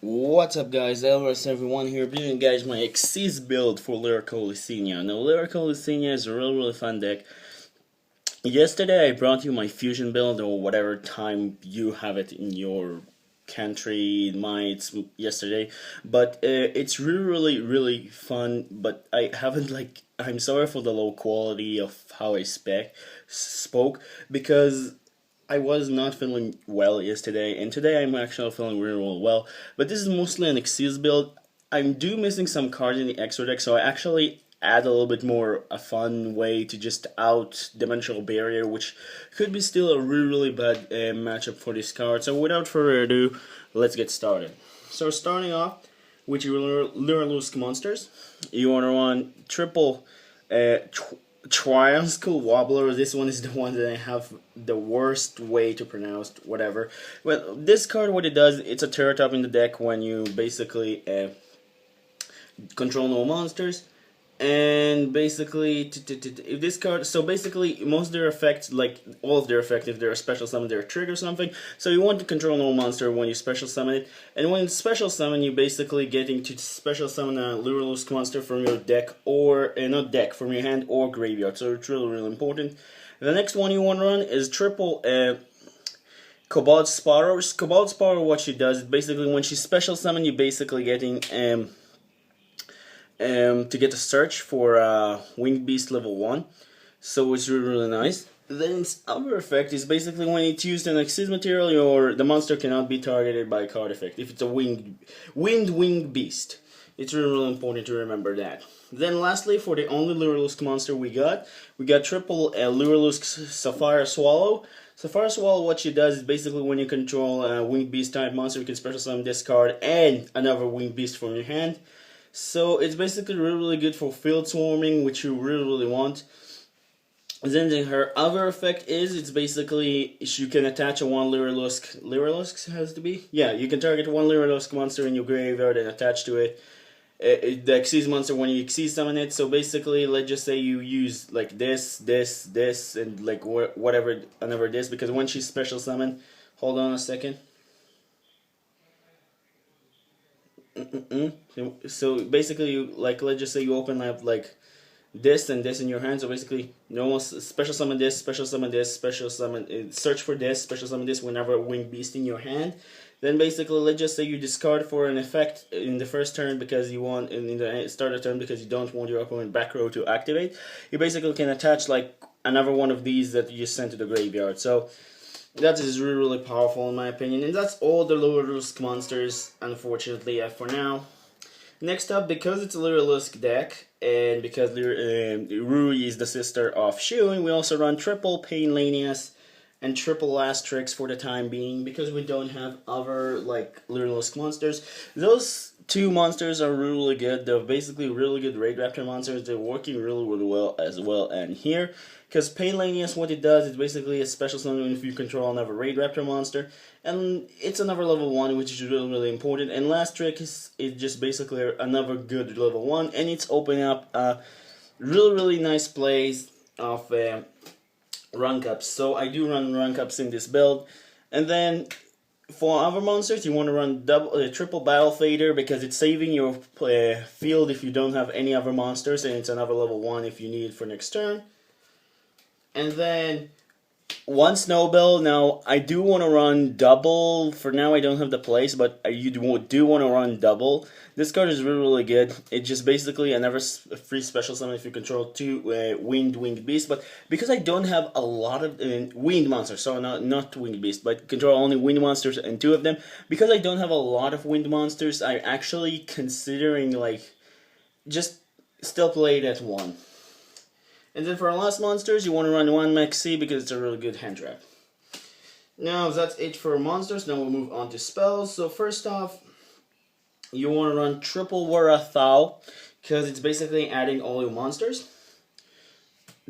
What's up guys, Elvis everyone here bringing guys my XYZ build for Lyrilusc. Now Lyrilusc is a really fun deck. Yesterday I brought you my fusion build, or whatever time you have it in your country. It's yesterday, but it's really fun, but I haven't I'm sorry for the low quality of how I spoke, because I was not feeling well yesterday, and today I'm actually feeling really well. But this is mostly an XYZ build. I'm missing some cards in the extra deck, so I actually add a little bit more a fun way to just out Dimensional Barrier, which could be still a really bad matchup for this card. So without further ado, let's get started. So starting off with your Lyrilusc monsters, you want to run triple Triangle Wobbler. This one is the one that I have the worst way to pronounce, whatever. Well, this card, what it does, it's a turret up in the deck when you basically control no monsters. And basically, if this card, so basically most of their effects, like all of their effects, if they're a special summon, they're a trigger something. So you want to control no monster when you special summon it, and when you special summon, you basically getting to special summon a Lyrilusc monster from your deck, or not deck, from your hand or graveyard. So it's really important. The next one you want to run is triple Cobalt Sparrow. Cobalt Sparrow, what she does is basically when she special summon, you basically getting to get a search for Winged Beast level 1, so it's really nice. Then its other effect is basically when it's used in XYZ material, the monster cannot be targeted by a card effect if it's a winged beast. It's really important to remember that. Then lastly, for the only Lyrilusc monster we got triple Lyrilusc Sapphire Swallow. Sapphire Swallow, what she does is basically when you control a Winged Beast type monster, you can special summon this card and another Winged Beast from your hand. So it's basically really good for field swarming, which you really want. Then her other effect is, it's basically you can attach a one Lyrilusc has to be? Yeah, you can target one Lyrilusc monster in your graveyard and attach to it the XYZ monster when you XYZ summon it. So basically, let's just say you use like this, and like whatever, another this, because when she's special summon, hold on a second. So basically, let's just say you open up like this and this in your hand. So basically, you almost special summon this, special summon this, special summon, search for this, special summon this whenever a Winged Beast in your hand. Then basically, let's just say you discard for an effect in the first turn because you want, in the start of turn because you don't want your opponent back row to activate. You basically can attach like another one of these that you just sent to the graveyard. So that is really powerful in my opinion, and that's all the Lyrilusc monsters, unfortunately, for now. Next up, because it's a Lyrilusc deck, and because Rui is the sister of Shun, we also run triple Painlanius and triple Asterix for the time being, because we don't have other like Lyrilusc monsters. Those two monsters are really good. They're basically really good Raid Raptor monsters. They're working really well as well. And here, because Painlanius, what it does is basically a special summon if you control another Raid Raptor monster, and it's another level 1, which is really important. And last trick is just basically another good level 1, and it's opening up a really nice plays of rank ups. So I do run rank ups in this build. And then for other monsters, you want to run triple Battle Fader, because it's saving your field if you don't have any other monsters, and it's another level 1 if you need it for next turn. And then one Snowbell. Now I do want to run double. For now I don't have the place, but you do want to run double. This card is really good. It's just basically another free special summon if you control two winged beasts. But because I don't have a lot of winged monsters, so not winged beasts, but control only winged monsters and 2 of them. Because I don't have a lot of winged monsters, I'm actually considering just still play it at 1. And then for our last monsters, you want to run 1 Maxi because it's a really good hand trap. Now that's it for monsters. Now we'll move on to spells. So first off, you want to run triple Warathal, because it's basically adding all your monsters.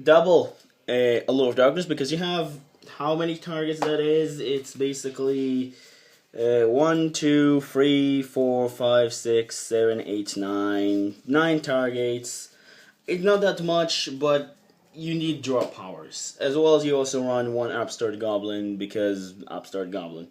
Double Allure of Darkness, because you have how many targets that is? It's basically 1, 2, 3, 4, 5, 6, 7, 8, 9 targets. It's not that much, but you need draw powers. As well as you also run 1 Upstart Goblin, because Upstart Goblin.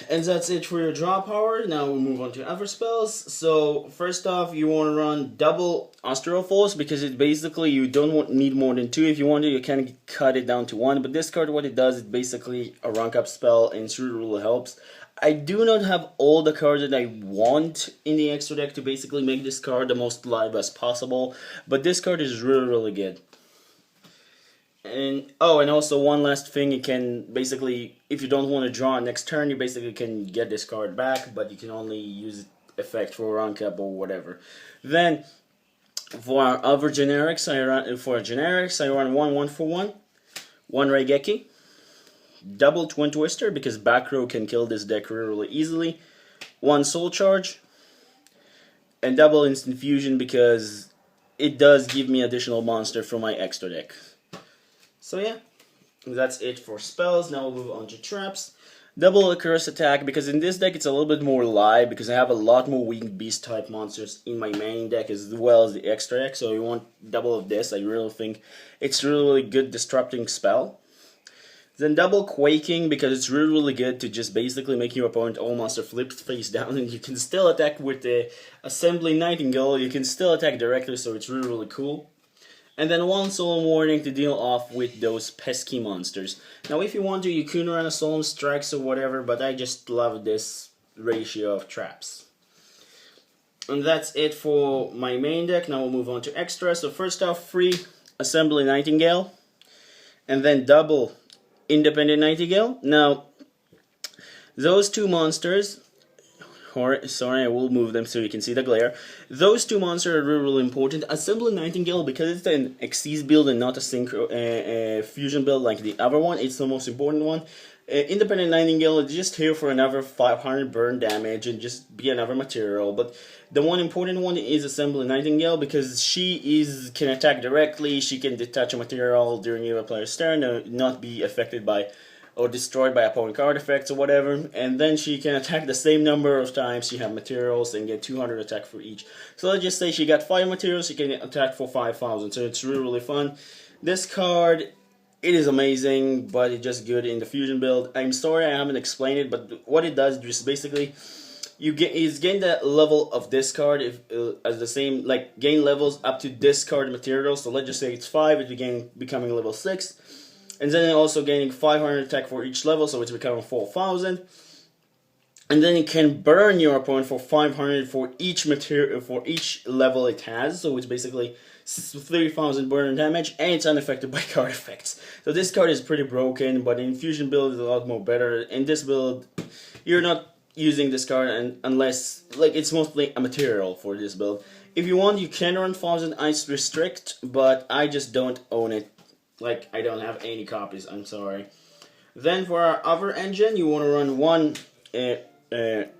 And that's it for your draw power. Now we move on to other spells. So first off, you want to run double Austerophos because it basically you don't need more than 2. If you want to, you can cut it down to 1. But this card, what it does, it's basically a rank up spell, and it really helps. I do not have all the cards that I want in the extra deck to basically make this card the most live as possible. But this card is really good. And and also one last thing, you can basically, if you don't want to draw next turn, you basically can get this card back, but you can only use effect for rank up or whatever. Then for our other generics, I run 1 for 1 Raigeki, double Twin Twister because back row can kill this deck really easily, 1 Soul Charge, and double Instant Fusion because it does give me additional monster from my extra deck. So yeah, that's it for spells. Now we'll move on to traps. Double Icarus attack, because in this deck it's a little bit more live, because I have a lot more winged beast type monsters in my main deck as well as the extra deck, so you want double of this. I really think it's really good disrupting spell. Then double Quaking, because it's really good to just basically make your opponent all monster flip face down, and you can still attack with the Assembly Nightingale, you can still attack directly, so it's really cool. And then 1 Solemn Warning to deal off with those pesky monsters. Now if you want to, you could run a Solemn Strikes or whatever, but I just love this ratio of traps. And that's it for my main deck. Now we'll move on to extra. So first off, free Assembly Nightingale, and then double Independent Nightingale. Now, those two monsters... Sorry, I will move them so you can see the glare. Those two monsters are really important. Assembly Nightingale, because it's an Xyz build and not a synchro fusion build like the other one, it's the most important one. Independent Nightingale is just here for another 500 burn damage and just be another material. But the one important one is Assembly Nightingale, because she can attack directly, she can detach a material during your player's turn and not be affected by or destroyed by opponent card effects or whatever, and then she can attack the same number of times she have materials and get 200 attack for each. So let's just say she got 5 materials, she can attack for 5,000, so it's really fun. This card, it is amazing, but it's just good in the fusion build. I'm sorry I haven't explained it, but what it does is basically gain the level of this card as the same, like gain levels up to discard materials. So let's just say it's 5, it's becoming level 6. And then also gaining 500 attack for each level, so it's becoming 4,000. And then it can burn your opponent for 500 for each material, for each level it has. So it's basically 3,000 burn damage, and it's unaffected by card effects. So this card is pretty broken, but in fusion build it's a lot more better. In this build, you're not using this card unless, like, it's mostly a material for this build. If you want, you can run 1,000 Ice Restrict, but I just don't own it. Like, I don't have any copies, I'm sorry. Then for our other engine, you want to run 1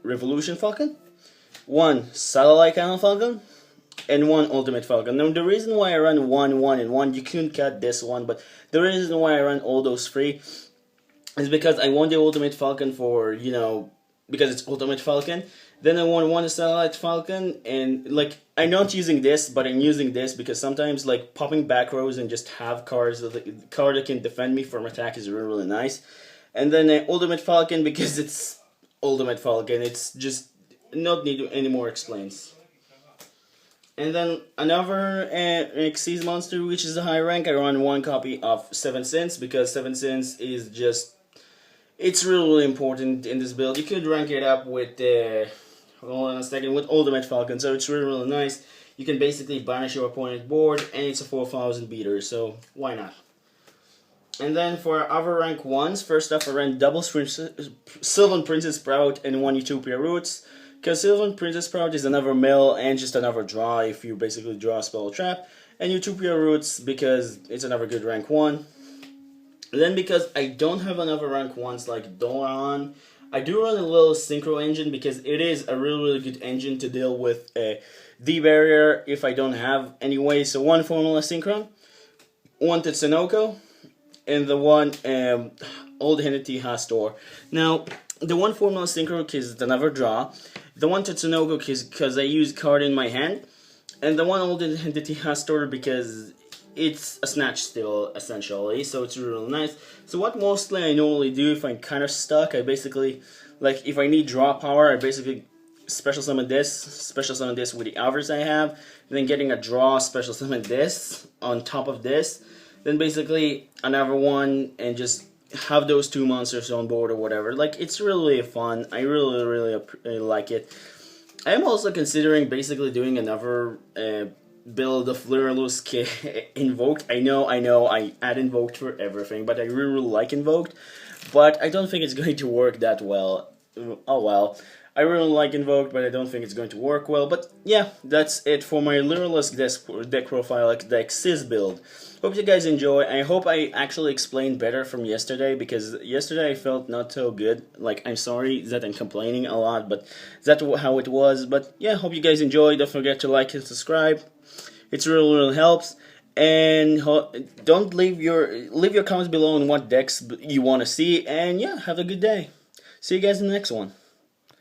Revolution Falcon, 1 Satellite Cannon Falcon, and 1 Ultimate Falcon. Now, the reason why I run 1, 1, and 1, you couldn't cut this one, but the reason why I run all those 3 is because I want the Ultimate Falcon for, you know, because it's Ultimate Falcon. Then I want 1 Satellite Falcon, and, like, I'm not using this, but I'm using this because sometimes, like, popping back rows and just have cards that can defend me from attack is really, really nice. And then Ultimate Falcon, because it's Ultimate Falcon, it's just not need any more explains. And then another Xyz monster, which is a high rank, I run 1 copy of 7 Sins, because 7 Sins is just... it's really, really important in this build. You could rank it up with... hold on a second, with Ultimate Falcon, so it's really, really nice. You can basically banish your opponent's board, and it's a 4,000 beater, so why not? And then for our other rank 1s, first off I ran double Sylvan Princess Sprout and 1 Utopia Roots, because Sylvan Princess Sprout is another mill and just another draw if you basically draw a spell or trap, and Utopia Roots because it's another good rank 1. And then because I don't have another rank 1s like Doran, I do run a little Synchro engine because it is a really, really good engine to deal with the barrier if I don't have anyway. So 1 Formula Synchron, 1 Tatsunoko, and the 1 Old Entity Hastor. Now, the 1 Formula Synchro is another draw. The 1 Tatsunoko is because I use card in my hand. And the 1 Old Entity Hastor because it's a snatch still, essentially, so it's really nice. So what mostly I normally do if I'm kind of stuck, I basically Like if I need draw power, I basically special summon this with the hours I have, and then getting a draw special summon this on top of this, then basically another one, and just have those two monsters on board or whatever. Like, it's really fun. I really like it. I am also considering basically doing another build of Lyrilusc Invoked. I know, I add Invoked for everything, but I really like Invoked. But I don't think it's going to work that well. Oh well. I really like Invoked, but I don't think it's going to work well. But yeah, that's it for my Lyrilusc deck profile, like the XYZ build. Hope you guys enjoy. I hope I actually explained better from yesterday, because yesterday I felt not so good. Like, I'm sorry that I'm complaining a lot, but that's how it was. But yeah, hope you guys enjoy. Don't forget to like and subscribe. It really helps. And don't leave your comments below on what decks you want to see. And yeah, have a good day. See you guys in the next one.